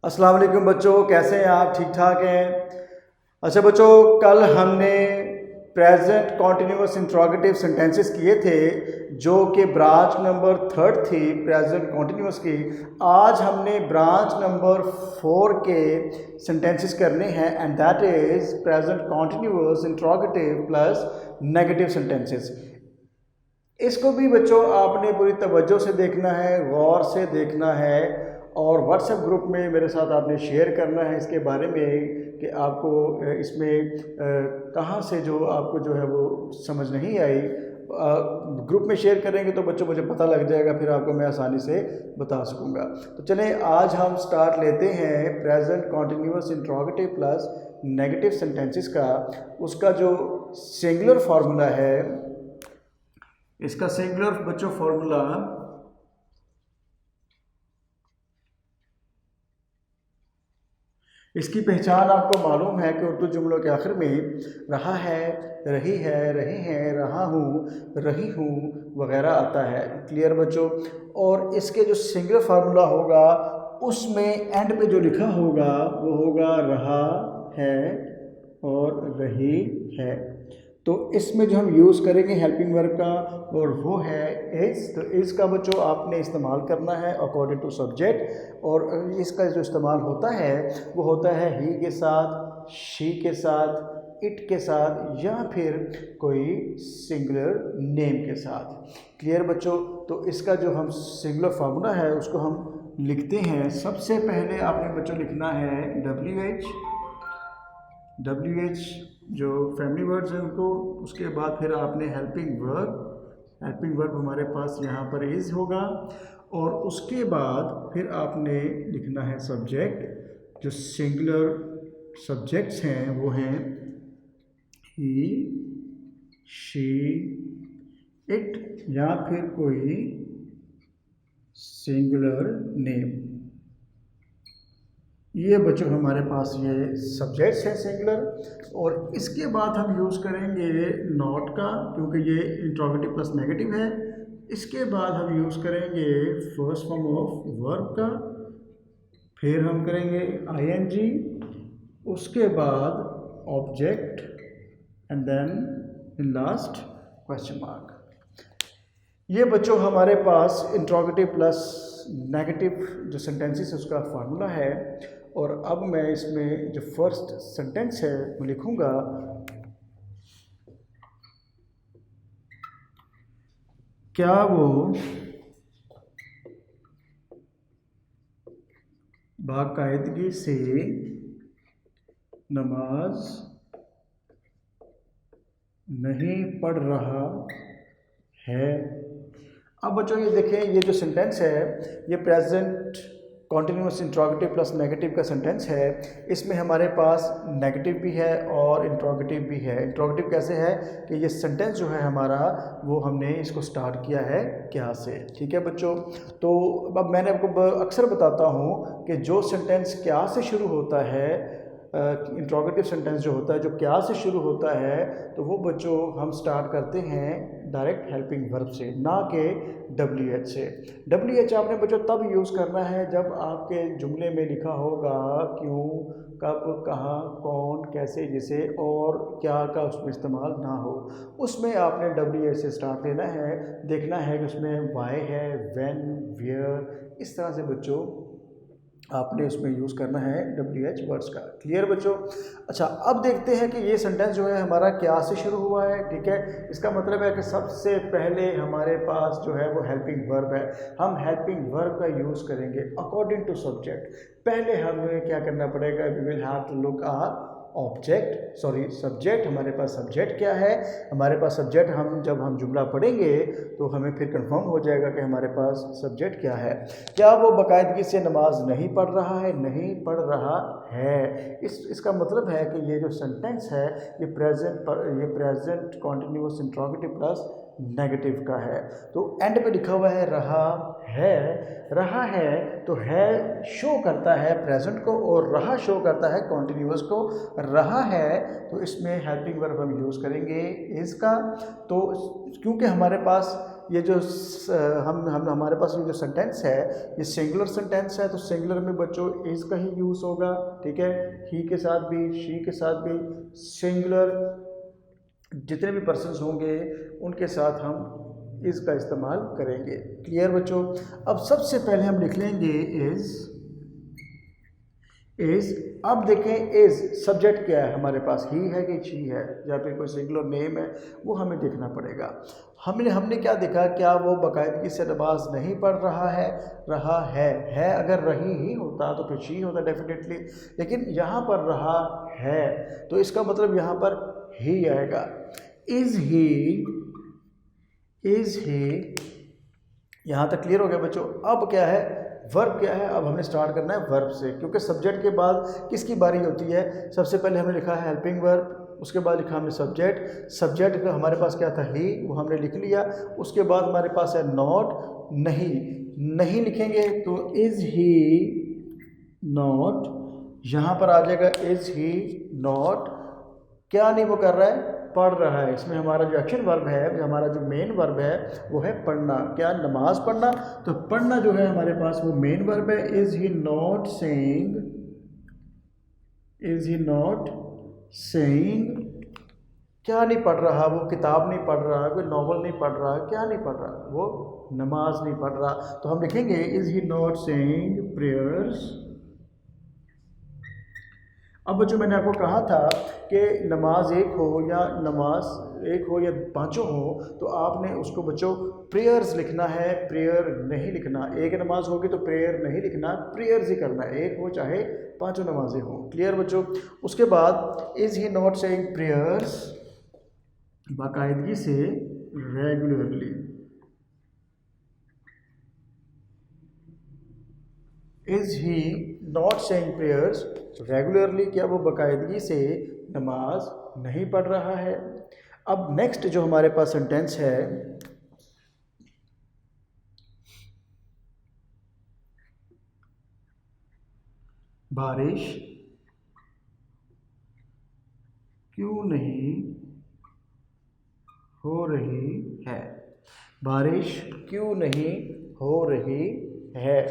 अस्सलाम वालेकुम बच्चों, कैसे हैं आप? ठीक ठाक हैं? अच्छा बच्चों, कल हमने प्रेजेंट कॉन्टिन्यूअस इंट्रोगेटिव सेंटेंसेस किए थे जो कि ब्रांच नंबर 3 थी प्रेजेंट कॉन्टिन्यूअस की। आज हमने ब्रांच नंबर 4 के सेंटेंसेस करने हैं and that is present continuous interrogative plus negative sentences. इसको भी बच्चों आपने पूरी तवज्जो से देखना है, गौर से देखना है और व्हाट्सएप ग्रुप में मेरे साथ आपने शेयर करना है इसके बारे में कि आपको इसमें कहाँ से जो आपको जो है वो समझ नहीं आई। ग्रुप में शेयर करेंगे तो बच्चों मुझे पता लग जाएगा, फिर आपको मैं आसानी से बता सकूँगा। तो चलें आज हम स्टार्ट लेते हैं present continuous interrogative plus negative sentences का। उसका जो सिंगुलर फार्मूला है, इसका सिंगुलर बच्चों फॉर्मूला इसकी पहचान आपको मालूम है कि उर्दू जुमलों के आखिर में रहा है, रही है, रहे हैं, रहा हूँ, रही हूँ वगैरह आता है। क्लियर बच्चों? और इसके जो सिंगुलर फार्मूला होगा उसमें एंड पे जो लिखा होगा वो होगा रहा है और रही है। तो इसमें जो हम यूज़ करेंगे हेल्पिंग वर्ब का और वो है इज़। तो इज़ का बच्चों आपने इस्तेमाल करना है अकॉर्डिंग टू सब्जेक्ट, और इसका जो इस्तेमाल होता है वो होता है ही के साथ, शी के साथ, इट के साथ या फिर कोई सिंगुलर नेम के साथ। क्लियर बच्चों? तो इसका जो हम सिंगुलर फार्मूला है उसको हम लिखते हैं। सबसे पहले आपने बच्चों लिखना है WH जो फैमिली वर्ड्स हैं उनको, उसके बाद फिर आपने हेल्पिंग वर्ब हमारे पास यहाँ पर इज़ होगा, और उसके बाद फिर आपने लिखना है सब्जेक्ट। जो सिंगुलर सब्जेक्ट्स हैं वो हैं ही, शी, इट या फिर कोई सिंगुलर नेम। ये बच्चों हमारे पास ये सब्जेक्ट्स हैं सिंगुलर। और इसके बाद हम यूज़ करेंगे नॉट का, क्योंकि ये इंट्रोगेटिव प्लस नेगेटिव है। इसके बाद हम यूज़ करेंगे फर्स्ट फॉर्म ऑफ वर्ब का, फिर हम करेंगे ING, उसके बाद object and then in last question mark. ये बच्चों हमारे पास इंट्रोगेटिव प्लस नेगेटिव जो सेंटेंसेस है उसका फार्मूला है। और अब मैं इसमें जो फर्स्ट सेंटेंस है वो लिखूंगा क्या वो बाकायदगी से नमाज नहीं पढ़ रहा है। अब बच्चों ये देखें, ये जो सेंटेंस है ये present continuous interrogative plus negative का सेंटेंस है। इसमें हमारे पास नेगेटिव भी है और इंट्रोगेटिव भी है। इंट्रोगेटिव कैसे है कि ये सेंटेंस जो है हमारा वो हमने इसको स्टार्ट किया है क्या से। ठीक है बच्चों? तो अब मैंने आपको अक्सर बताता हूँ कि जो सेंटेंस क्या से शुरू होता है, इंट्रोगेटिव सेंटेंस जो होता है जो क्या से शुरू होता है, तो वो बच्चों हम स्टार्ट करते हैं डायरेक्ट हेल्पिंग वर्ब से, ना कि WH से। WH आपने बच्चों तब यूज़ करना है जब आपके जुमले में लिखा होगा क्यों, कब, कहाँ, कौन, कैसे, जिसे और क्या का उसमें इस्तेमाल ना हो। उसमें आपने WH से स्टार्ट लेना है। देखना है कि उसमें वाई है, व्हेन, वेयर, इस तरह से बच्चों आपने उसमें यूज़ करना है WH वर्ड्स का। क्लियर बच्चों? अच्छा, अब देखते हैं कि ये सेंटेंस जो है हमारा क्या से शुरू हुआ है। ठीक है? इसका मतलब है कि सबसे पहले हमारे पास जो है वो हेल्पिंग वर्ब है। हम हेल्पिंग वर्ब का यूज़ करेंगे अकॉर्डिंग टू सब्जेक्ट। पहले हमें क्या करना पड़ेगा, we will have to look our subject. हमारे पास सब्जेक्ट क्या है? हमारे पास सब्जेक्ट, हम जब हम जुमला पढ़ेंगे तो हमें फिर कंफर्म हो जाएगा कि हमारे पास सब्जेक्ट क्या है। क्या वो बाकायदगी से नमाज नहीं पढ़ रहा है? नहीं पढ़ रहा है। इसका मतलब है कि ये जो सेंटेंस है ये present continuous interrogative plus negative का है। तो एंड पे लिखा हुआ है रहा है। रहा है तो है शो करता है प्रेजेंट को और रहा शो करता है कॉन्टिन्यूअस को। रहा है तो इसमें हेल्पिंग वर्ब हम यूज़ करेंगे इज़ का। तो क्योंकि हमारे पास ये जो हम हमारे पास ये जो सेंटेंस है ये सिंगुलर सेंटेंस है, तो सिंगुलर में बच्चों इज़ का ही यूज़ होगा, ठीक है। ही के साथ भी, शी के साथ भी, सिंगुलर जितने भी पर्सन्स होंगे उनके साथ हम इज़ का इस्तेमाल करेंगे। क्लियर बच्चों। अब सबसे पहले हम लिख लेंगे इज़। अब देखें इज़ सब्जेक्ट क्या है हमारे पास, ही है कि शी है या फिर कोई सिंगुलर नेम है, वो हमें देखना पड़ेगा। हमने क्या देखा, क्या वो बाकायदगी से नमाज नहीं पढ़ रहा है अगर रही ही होता तो फिर शी होता डेफिनेटली, लेकिन यहाँ पर रहा है तो इसका मतलब यहाँ पर ही आएगा। इज़ ही, यहाँ तक क्लियर हो गया बच्चों। अब क्या है, वर्ब क्या है, अब हमने स्टार्ट करना है वर्ब से, क्योंकि सब्जेक्ट के बाद किसकी बारी होती है। सबसे पहले हमने लिखा है हेल्पिंग वर्ब, उसके बाद लिखा हमने सब्जेक्ट का हमारे पास क्या था, ही, वो हमने लिख लिया। उसके बाद हमारे पास है नॉट, नहीं लिखेंगे तो इज़ ही नॉट, यहाँ पर आ जाएगा इज़ ही नॉट, क्या नहीं वो कर रहा है, पढ़ रहा है। इसमें हमारा जो एक्शन वर्ब है, हमारा जो मेन वर्ब है वो है पढ़ना, क्या नमाज पढ़ना, तो पढ़ना जो है हमारे पास वो मेन वर्ब है। इज़ ही नॉट सेइंग, क्या नहीं पढ़ रहा, वो किताब नहीं पढ़ रहा, कोई नॉवल नहीं पढ़ रहा, क्या नहीं पढ़ रहा, वो नमाज नहीं पढ़ रहा। तो हम लिखेंगे is he not saying prayers. अब बच्चों मैंने आपको कहा था कि नमाज एक हो या पांचों हो, तो आपने उसको बच्चों प्रेयर्स लिखना है, प्रेयर नहीं लिखना। एक नमाज होगी तो प्रेयर नहीं लिखना, प्रेयर्स ही करना है, एक हो चाहे पांचों नमाजें हों। क्लियर बच्चों। उसके बाद is he not saying prayers बाकायदगी से regularly, is he not saying prayers regularly, क्या वो बाकायदगी से नमाज नहीं पढ़ रहा है। अब नेक्स्ट जो हमारे पास सेंटेंस है, बारिश क्यों नहीं हो रही है, बारिश क्यों नहीं हो रही है।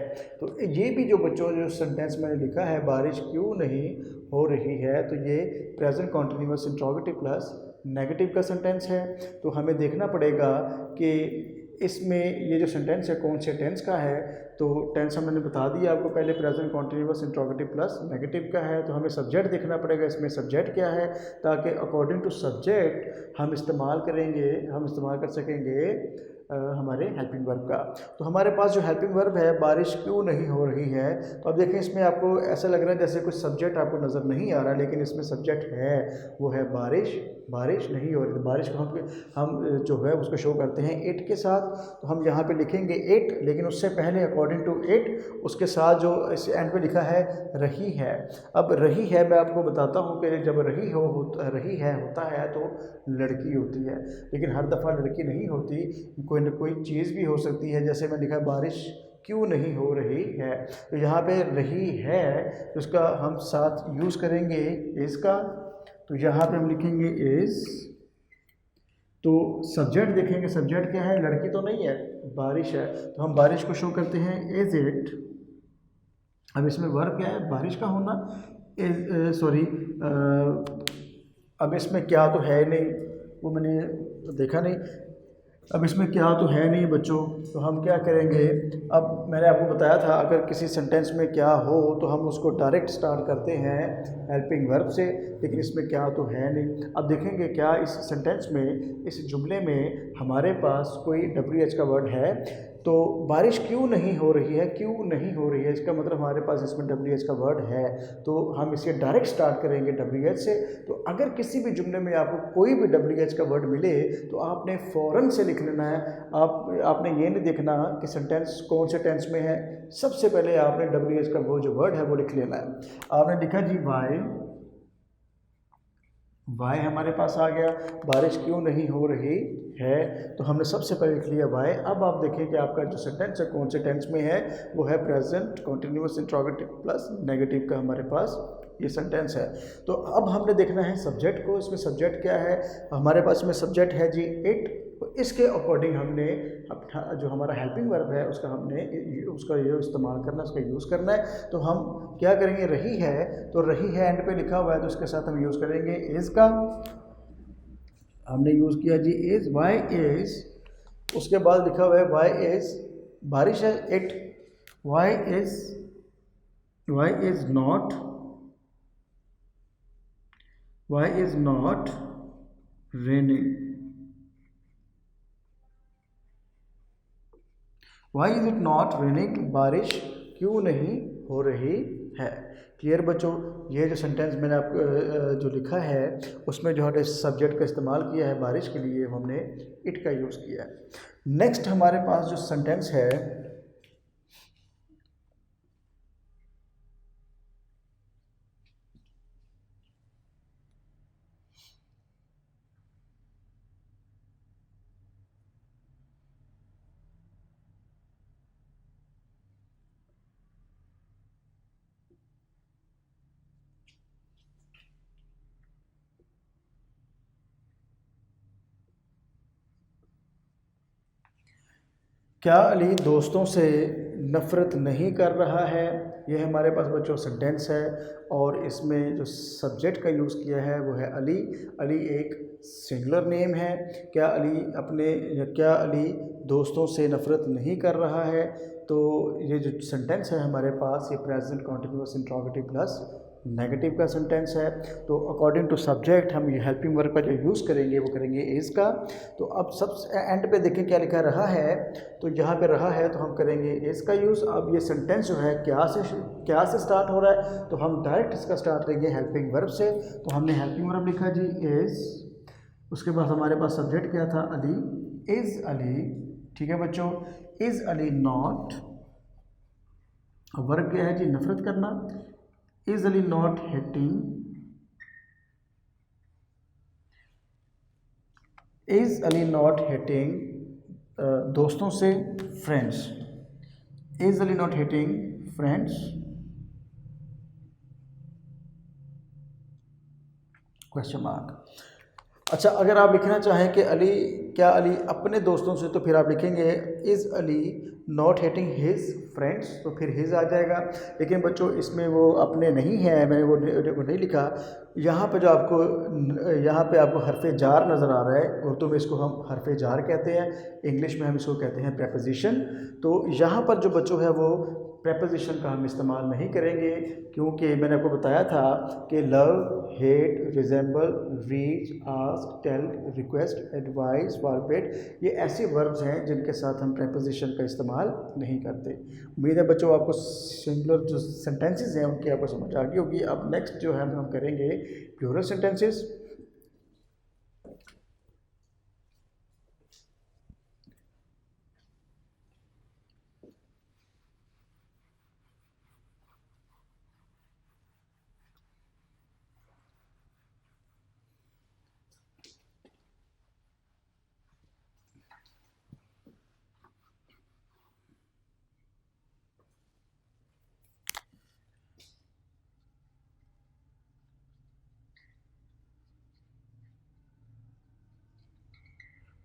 तो ये भी जो बच्चों जो सेंटेंस मैंने लिखा है, बारिश क्यों नहीं हो रही है, तो ये present continuous interrogative plus negative का सेंटेंस है। तो हमें देखना पड़ेगा कि इसमें ये जो सेंटेंस है कौन से टेंस का है। तो टेंस हमने बता दिया आपको पहले, present continuous interrogative plus negative का है। तो हमें सब्जेक्ट देखना पड़ेगा, इसमें सब्जेक्ट क्या है, ताकि अकॉर्डिंग टू सब्जेक्ट हम इस्तेमाल कर सकेंगे हमारे हेल्पिंग वर्ब का। तो हमारे पास जो हेल्पिंग वर्ब है, बारिश क्यों नहीं हो रही है, तो अब देखें इसमें आपको ऐसा लग रहा है जैसे कुछ सब्जेक्ट आपको नज़र नहीं आ रहा, लेकिन इसमें सब्जेक्ट है, वो है बारिश नहीं हो रही। तो बारिश को हम जो है उसको शो करते हैं इट के साथ। तो हम यहाँ पे लिखेंगे इट, लेकिन उससे पहले अकॉर्डिंग टू इट उसके साथ जो इस एंड पे लिखा है रही है। अब रही है मैं आपको बताता हूँ कि जब रही होता है तो लड़की होती है, लेकिन हर दफ़ा लड़की नहीं होती, कोई न कोई चीज़ भी हो सकती है। जैसे मैं लिखा है बारिश क्यों नहीं हो रही है, तो यहाँ पे रही है तो उसका हम साथ यूज़ करेंगे इसका। तो यहाँ पे हम लिखेंगे इज़, तो सब्जेक्ट देखेंगे, सब्जेक्ट क्या है, लड़की तो नहीं है, बारिश है, तो हम बारिश को शो करते हैं इज़ इट। अब इसमें वर्ब क्या है, बारिश का होना, अब इसमें क्या तो है नहीं, वो मैंने देखा नहीं, अब इसमें क्या तो है नहीं बच्चों, तो हम क्या करेंगे। अब मैंने आपको बताया था अगर किसी सेंटेंस में क्या हो तो हम उसको डायरेक्ट स्टार्ट करते हैं हेल्पिंग वर्ब से, लेकिन इसमें क्या तो है नहीं। अब देखेंगे क्या इस सेंटेंस में, इस जुमले में हमारे पास कोई WH का वर्ड है। तो बारिश क्यों नहीं हो रही है, इसका मतलब हमारे पास इसमें WH का वर्ड है, तो हम इसे डायरेक्ट स्टार्ट करेंगे WH से। तो अगर किसी भी जुमले में आपको कोई भी WH का वर्ड मिले तो आपने फ़ौरन से लिख लेना है। आपने ये नहीं देखना कि सेंटेंस कौन से टेंस में है, सबसे पहले आपने WH का वो जो वर्ड है वो लिख लेना है। आपने लिखा जी वाई हमारे पास आ गया, बारिश क्यों नहीं हो रही है, तो हमने सबसे पहले लिख लिया वाई। अब आप देखें कि आपका जो सेंटेंस है कौन से टेंस में है, वो है present continuous interrogative plus negative का हमारे पास ये सेंटेंस है। तो अब हमने देखना है सब्जेक्ट को। इसमें सब्जेक्ट क्या है, हमारे पास में सब्जेक्ट है जी इट, इसके अकॉर्डिंग हमने अपना जो हमारा हेल्पिंग वर्ब है उसका हमने उसका ये इस्तेमाल करना है, उसका यूज़ करना है। तो हम क्या करेंगे, रही है तो रही है एंड पे लिखा हुआ है तो उसके साथ हम यूज़ करेंगे इज़ का। हमने यूज़ किया जी इज़, वाई इज़, उसके बाद लिखा हुआ है वाई इज़ बारिश है it, why is not, why is not raining, why is it not raining, बारिश क्यों नहीं हो रही है। क्लियर बच्चों, ये जो सेंटेंस मैंने आपको जो लिखा है उसमें जो हमने सब्जेक्ट का इस्तेमाल किया है बारिश के लिए, हमने इट का यूज़ किया है। नेक्स्ट हमारे पास जो सेंटेंस है क्या अली दोस्तों से नफ़रत नहीं कर रहा है। ये हमारे पास बच्चों सेंटेंस है और इसमें जो सब्जेक्ट का यूज़ किया है वो है अली। अली एक सिंगुलर नेम है। क्या अली दोस्तों से नफ़रत नहीं कर रहा है। तो ये जो सेंटेंस है हमारे पास ये present continuous interrogative plus negative का सेंटेंस है। तो अकॉर्डिंग टू सब्जेक्ट हम ये हेल्पिंग वर्ब का जो यूज़ करेंगे वो करेंगे इज़ का। तो अब सब एंड पे देखें क्या लिखा रहा है, तो यहाँ पे रहा है तो हम करेंगे इज़ का यूज़। अब ये सेंटेंस जो है क्या से स्टार्ट हो रहा है, तो हम डायरेक्ट इसका स्टार्ट करेंगे हेल्पिंग वर्ब से। तो हमने हेल्पिंग वर्ब लिखा जी इज़, उसके बाद हमारे पास सब्जेक्ट क्या था अली, इज़ अली। ठीक है बच्चों, इज़ अली नॉट, वर्ब क्या है जी नफरत करना, is Ali not hitting, is Ali not hitting दोस्तों से friends, is Ali not hitting friends, question mark. अच्छा, अगर आप लिखना चाहें कि क्या अली अपने दोस्तों से, तो फिर आप लिखेंगे is Ali not hating his friends, तो फिर हिज आ जाएगा। लेकिन बच्चों इसमें वो अपने नहीं है, मैंने वो नहीं लिखा। यहाँ पे जो आपको हरफ़े जार नज़र आ रहा है, उर्दू में इसको हम हरफ़े जार कहते हैं, इंग्लिश में हम इसको कहते हैं प्रेपोजिशन। तो यहाँ पर जो बच्चों है वो प्रेपोजिशन का हम इस्तेमाल नहीं करेंगे, क्योंकि मैंने आपको बताया था कि love, hate, resemble, reach, ask, tell, request, advise, forbid, ये ऐसे वर्ब्स हैं जिनके साथ हम प्रेपोजिशन का इस्तेमाल नहीं करते। उम्मीद है बच्चों आपको सिंगुलर जो सेंटेंसेस हैं उनकी आपको समझ आ गई होगी। अब नेक्स्ट जो है हम करेंगे प्लूरल सेंटेंसेस।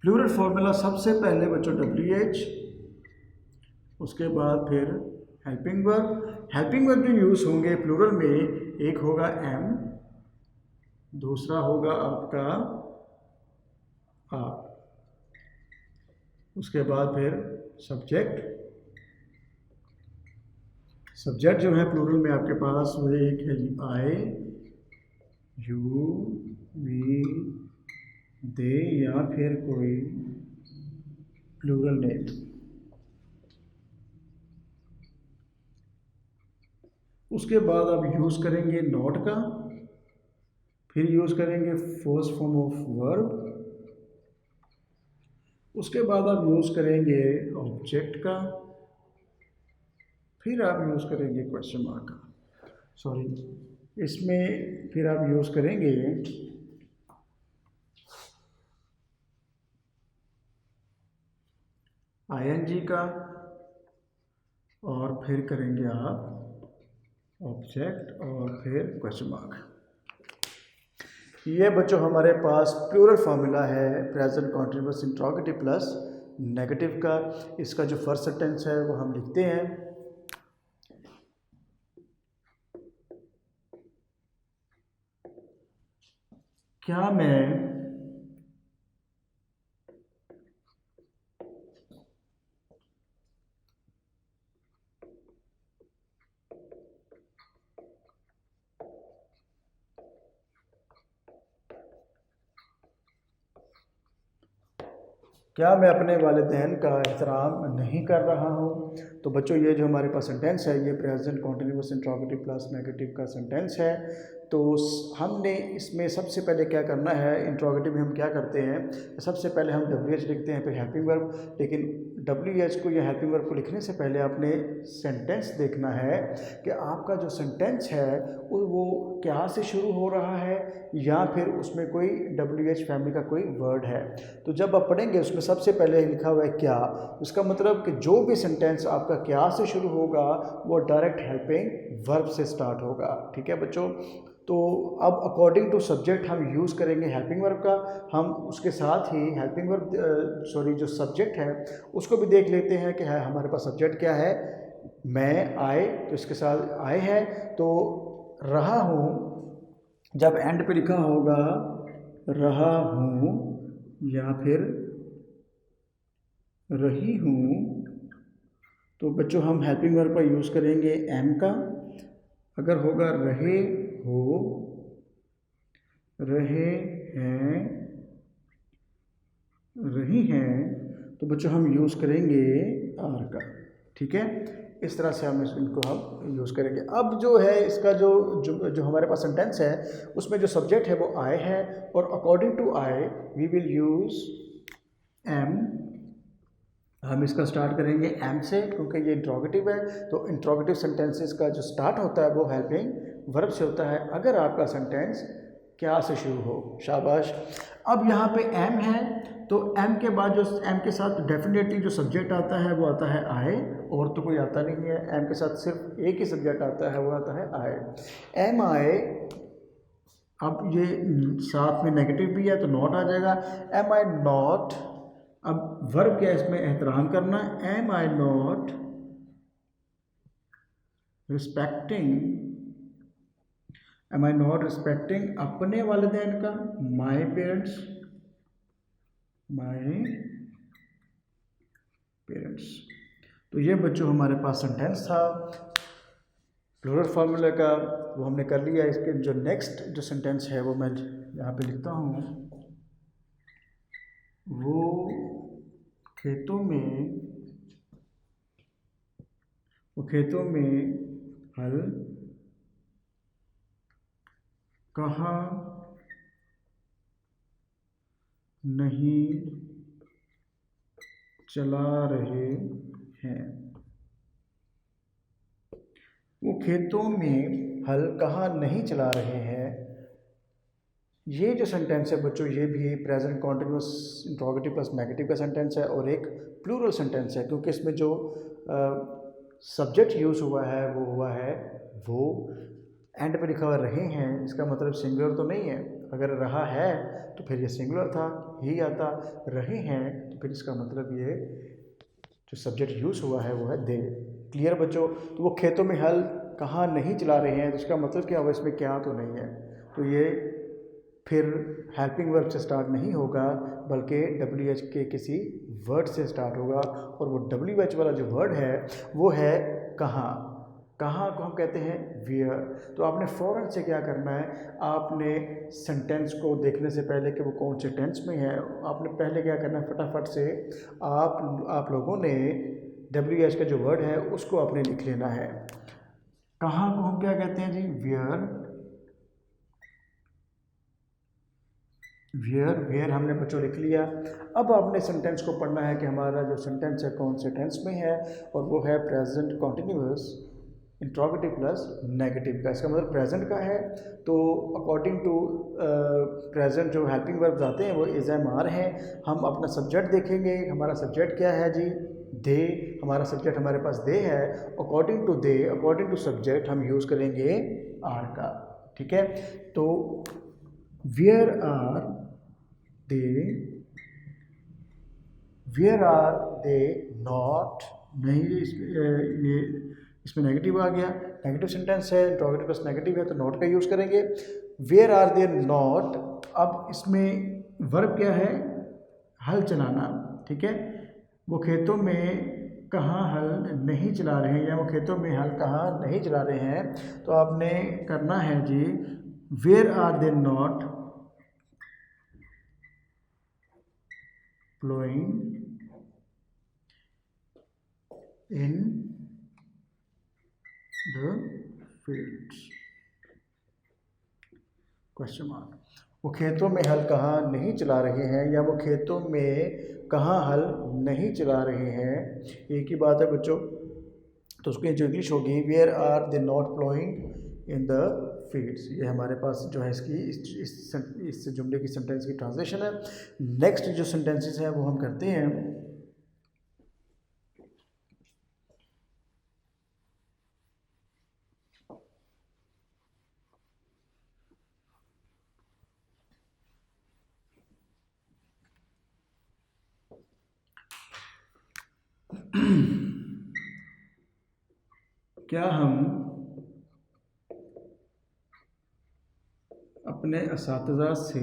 प्लूरल फॉर्मूला सबसे पहले बच्चों WH, उसके बाद फिर हेल्पिंग वर्ब। हेल्पिंग वर्ब जो यूज़ होंगे प्लूरल में, एक होगा एम, दूसरा होगा आपका आप, उसके बाद फिर सब्जेक्ट जो है प्लूरल में आपके पास वो एक है आई, यू, वी, दे, या फिर कोई प्लूरल नेम। उसके बाद आप यूज़ करेंगे नॉट का, फिर यूज़ करेंगे फर्स्ट फॉर्म ऑफ वर्ब, उसके बाद आप यूज़ करेंगे ऑब्जेक्ट का, फिर आप यूज़ करेंगे क्वेश्चन मार्क का, इसमें फिर आप यूज़ करेंगे ING का, और फिर करेंगे आप ऑब्जेक्ट और फिर क्वेश्चन मार्क। ये बच्चों हमारे पास प्लूरल फार्मूला है present continuous interrogative plus negative का। इसका जो फर्स्ट सेंटेंस है वो हम लिखते हैं। क्या मैं अपने वालिदैन का एहतराम नहीं कर रहा हूँ। तो बच्चों ये जो हमारे पास सेंटेंस है ये present continuous interrogative plus negative का सेंटेंस है। तो हमने इसमें सबसे पहले क्या करना है, इंट्रोगेटिव में हम क्या करते हैं, सबसे पहले हम WH लिखते हैं, फिर हेल्पिंग वर्ब। लेकिन WH को या हेल्पिंग वर्ब को लिखने से पहले आपने सेंटेंस देखना है कि आपका जो सेंटेंस है वो क्या से शुरू हो रहा है या फिर उसमें कोई WH फैमिली का कोई वर्ड है। तो जब आप पढ़ेंगे उसमें सबसे पहले लिखा हुआ है क्या, उसका मतलब कि जो भी सेंटेंस आपका क्या से शुरू होगा वो डायरेक्ट हेल्पिंग वर्ब से स्टार्ट होगा। ठीक है बच्चों। तो अब अकॉर्डिंग टू सब्जेक्ट हम यूज़ करेंगे हेल्पिंग वर्ब का। हम उसके साथ ही हेल्पिंग वर्ब जो सब्जेक्ट है उसको भी देख लेते हैं कि है हमारे पास सब्जेक्ट क्या है। मैं आए, तो इसके साथ आए है। तो रहा हूँ, जब एंड पे लिखा होगा रहा हूँ या फिर रही हूँ, तो बच्चों हम हेल्पिंग वर्ब का यूज़ करेंगे एम का। अगर होगा रहे हो, रहे हैं, रही हैं, तो बच्चों हम यूज़ करेंगे आर का। ठीक है, इस तरह से हम इनको हम यूज़ करेंगे। अब जो है इसका जो हमारे पास सेंटेंस है उसमें जो सब्जेक्ट है वो आई है, और according to I we will use am. हम इसका स्टार्ट करेंगे एम से क्योंकि ये इंट्रोगेटिव है। तो इंट्रोगेटिव सेंटेंसेस का जो स्टार्ट होता है वो हेल्पिंग वर्ब से होता है अगर आपका सेंटेंस क्या से शुरू हो। शाबाश। अब यहाँ पे एम है, तो एम के बाद जो एम के साथ डेफिनेटली जो सब्जेक्ट आता है वो आता है आई, और तो कोई आता नहीं है। एम के साथ सिर्फ एक ही सब्जेक्ट आता है, वो आता है आई। एम आई, अब ये साथ में नेगेटिव भी है तो नॉट आ जाएगा। एम आई नॉट, अब वर्ब क्या है इसमें, एहतराम करना। Am I not respecting, am I not respecting अपने वालिदैन का, माई पेरेंट्स, माई पेरेंट्स। तो ये बच्चों हमारे पास सेंटेंस था प्लूरल फार्मूला का, वो हमने कर लिया। इसके जो नेक्स्ट जो सेंटेंस है वो मैं यहाँ पे लिखता हूँ। वो खेतों में हल कहाँ नहीं चला रहे हैं। वो खेतों में हल कहाँ नहीं चला रहे हैं। ये जो सेंटेंस है बच्चों ये भी present continuous interrogative plus negative का सेंटेंस है और एक प्लूरल सेंटेंस है, क्योंकि इसमें जो सब्जेक्ट यूज़ हुआ है वो हुआ है वो। एंड पे लिखा हुआ रहे हैं, इसका मतलब सिंगुलर तो नहीं है। अगर रहा है तो फिर ये सिंगुलर था, ही आता। रहे हैं तो फिर इसका मतलब ये जो सब्जेक्ट यूज़ हुआ है वो है दे। क्लियर बच्चों। तो वो खेतों में हल कहाँ नहीं चला रहे हैं, तो इसका मतलब क्या हुआ, इसमें क्या तो नहीं है। तो ये फिर हेल्पिंग वर्ब से स्टार्ट नहीं होगा बल्कि WH के किसी वर्ड से स्टार्ट होगा, और वो WH वाला जो वर्ड है वो है कहाँ। कहाँ को हम कहते हैं वेयर। तो आपने फ़ौरन से क्या करना है, आपने सेंटेंस को देखने से पहले कि वो कौन से टेंस में है, आपने पहले क्या करना है, फटाफट से आप लोगों ने WH का जो वर्ड है उसको आपने लिख लेना है। कहाँ को हम क्या कहते हैं जी, वेयर। वेयर हमने बच्चों लिख लिया। अब आपने सेंटेंस को पढ़ना है कि हमारा जो सेंटेंस है कौन से टेंस में है, और वो है present continuous interrogative plus negative का। इसका मतलब प्रेजेंट का है, तो अकॉर्डिंग टू प्रेजेंट जो हेल्पिंग वर्ब्स आते हैं वो इज एम आर हैं। हम अपना सब्जेक्ट देखेंगे, हमारा सब्जेक्ट क्या है जी, दे। हमारा सब्जेक्ट हमारे पास दे है। According to they, according to subject हम यूज़ करेंगे आर का। ठीक है। तो वेयर आर दे नॉट, नहीं ये इसमें नेगेटिव आ गया, नेगेटिव सेंटेंस है, इंट्रोगेटिव प्लस नेगेटिव है तो नॉट का यूज़ करेंगे। वेयर आर दे नॉट, अब इसमें वर्ब क्या है, हल चलाना, ठीक है। वो खेतों में कहाँ हल नहीं चला रहे हैं, या वो खेतों में हल कहाँ नहीं चला रहे हैं, तो आपने करना है जी where are they not ploughing in the fields, question mark. वो खेतों में हल कहाँ नहीं चला रहे हैं, या वो खेतों में कहाँ हल नहीं चला रहे हैं, एक ही बात है बच्चों। तो उसकी जो इंग्लिश होगी where are they not ploughing in the fields, ये हमारे पास जो है इसकी इस जुमले की सेंटेंस की ट्रांसलेशन है। नेक्स्ट जो सेंटेंसेस हैं वो हम करते हैं। क्या हम अपने असातिज़ा से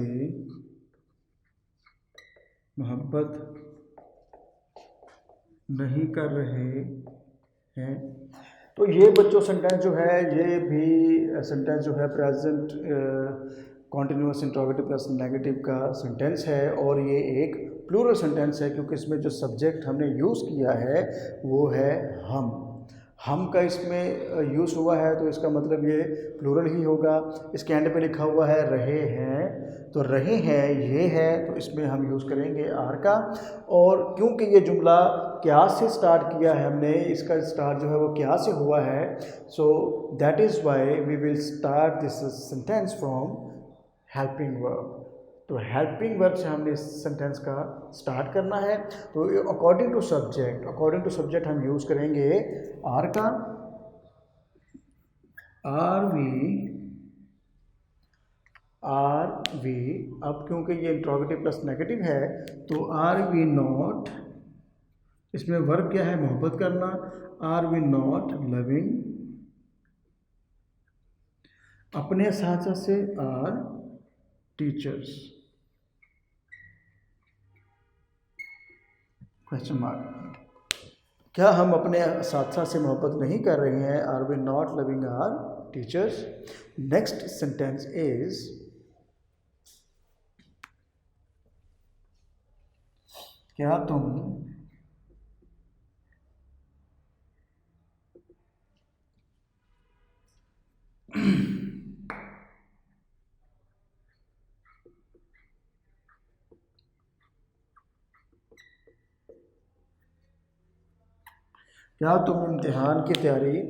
मोहब्बत नहीं कर रहे हैं, तो ये बच्चों सेंटेंस जो है, ये भी सेंटेंस जो है present continuous interrogative plus negative का सेंटेंस है, और ये एक प्लूरल सेंटेंस है क्योंकि इसमें जो सब्जेक्ट हमने यूज़ किया है वो है हम का इसमें यूज़ हुआ है, तो इसका मतलब ये प्लूरल ही होगा। इसके एंड पे लिखा हुआ है रहे हैं, तो रहे हैं ये है, तो इसमें हम यूज़ करेंगे आर का। और क्योंकि ये जुमला क्या से स्टार्ट किया है हमने, इसका स्टार्ट जो है वो क्या से हुआ है, so that is why we will start this sentence from helping verb. तो हेल्पिंग वर्ब से हमने इस सेंटेंस का स्टार्ट करना है। तो अकॉर्डिंग टू सब्जेक्ट हम यूज़ करेंगे आर का। आर वी, अब क्योंकि ये इंट्रोगेटिव प्लस नेगेटिव है तो आर वी नॉट, इसमें वर्ब क्या है, मोहब्बत करना। आर वी नॉट लविंग, अपने साथ से आर टीचर्स, क्वेश्चन मार्क। क्या हम अपने साथ से मोहब्बत नहीं कर रहे हैं, are we not loving our teachers. Next sentence is क्या तुम क्या तुम इम्तिहान की तैयारी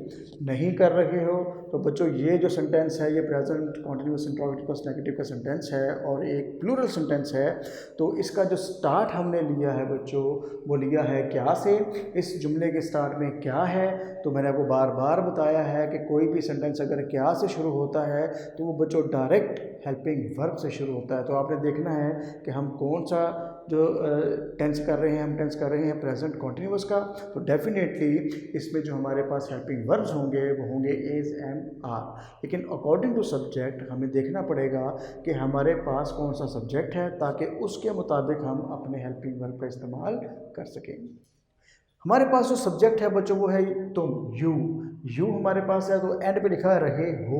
नहीं कर रहे हो। तो बच्चों ये जो सेंटेंस है ये present continuous interrogative plus negative का सेंटेंस है और एक प्लूरल सेंटेंस है। तो इसका जो स्टार्ट हमने लिया है बच्चों वो लिया है क्या से। इस जुमले के स्टार्ट में क्या है, तो मैंने आपको बार बार बताया है कि कोई भी सेंटेंस अगर क्या से शुरू होता है तो वो बच्चों डायरेक्ट हेल्पिंग वर्ब से शुरू होता है। तो आपने देखना है कि हम कौन सा जो टेंस कर रहे हैं, हम टेंस कर रहे हैं प्रेजेंट कॉन्टिन्यूअस का। तो डेफिनेटली इसमें जो हमारे पास हेल्पिंग वर्ब्स होंगे वो होंगे इज, एम, आर। लेकिन अकॉर्डिंग टू सब्जेक्ट हमें देखना पड़ेगा कि हमारे पास कौन सा सब्जेक्ट है ताकि उसके मुताबिक हम अपने हेल्पिंग वर्ब का इस्तेमाल कर सकें। हमारे पास जो सब्जेक्ट है बच्चों वो है तुम, यू हमारे पास है, तो एंड पे लिखा है रहे हो।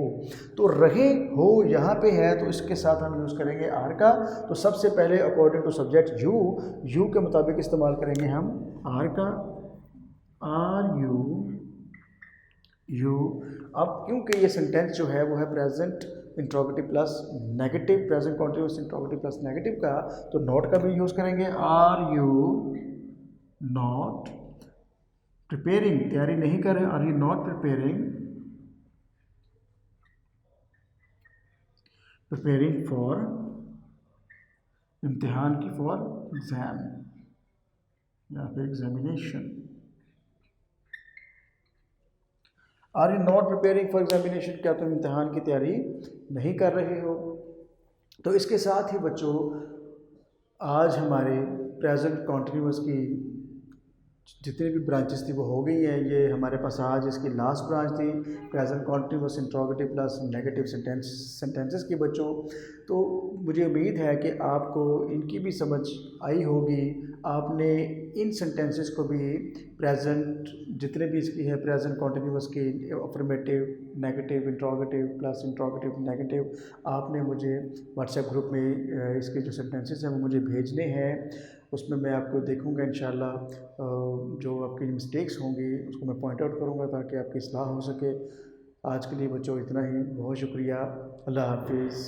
तो रहे हो यहाँ पे है तो इसके साथ हम यूज़ करेंगे आर का। तो सबसे पहले अकॉर्डिंग टू सब्जेक्ट यू के मुताबिक इस्तेमाल करेंगे हम आर का। Are you. अब क्योंकि ये सेंटेंस जो है वो है present interrogative plus negative, present continuous interrogative plus negative का, तो नॉट का भी यूज़ करेंगे। आर यू नॉट प्रिपेयरिंग, तैयारी नहीं कर रहे, are you not preparing for, इम्तिहान की फॉर एग्जाम या फिर examination. Are you not preparing for examination, क्या तुम इम्तिहान की तैयारी नहीं कर रहे हो। तो इसके साथ ही बच्चों आज हमारे प्रेजेंट कॉन्टिन्यूस की जितनी भी ब्रांचेस थी वो हो गई हैं। ये हमारे पास आज इसकी लास्ट ब्रांच थी, present continuous interrogative plus negative sentences की बच्चों। तो मुझे उम्मीद है कि आपको इनकी भी समझ आई होगी। आपने इन सेंटेंसेस को भी प्रेजेंट जितने भी इसकी है प्रेजेंट कॉन्टिन्यूस की affirmative, negative, interrogative plus interrogative, negative, आपने मुझे व्हाट्सएप ग्रुप में इसके जो सेंटेंसेस हैं वो मुझे भेजने हैं। उसमें मैं आपको देखूंगा इंशाल्लाह, जो आपकी मिस्टेक्स होंगी उसको मैं पॉइंट आउट करूंगा ताकि आपकी इस्लाह हो सके। आज के लिए बच्चों इतना ही, बहुत शुक्रिया, अल्लाह हाफिज़।